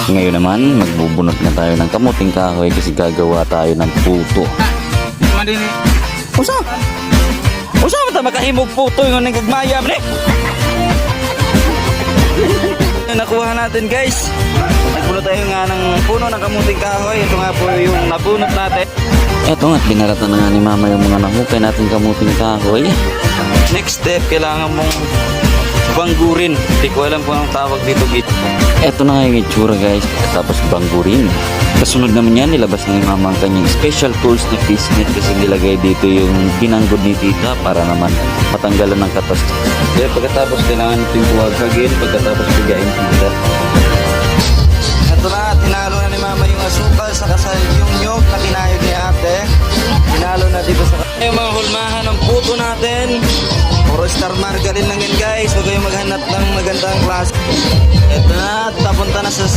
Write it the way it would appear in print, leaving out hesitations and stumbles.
Ngayon naman, magbubunot na tayo ng kamuting kahoy kasi gagawa tayo ng puto. Usa? Usa mo ta makahimog puto yung nagagmaya mo Nakuha natin guys. Nagbunot tayo nga ng puno ng kamuting kahoy. Ito nga po yung nabunot natin. Ito nga, binaratan na nga ni mama yung mga nahukay natin kamuting kahoy. Next step, kailangan mong banggurin. Hindi ko alam kung anong tawag dito. Ito na nga yung itsura guys. Tapos banggurin. Kasunod naman yan, nilabas na ni mama ang kanyang special tools na fish net kasi nilagay dito yung binanggod ni tita para naman matanggalan ng katas. Kaya pagkatapos kailangan ito yung buwagagin, pagkatapos bigayin tita.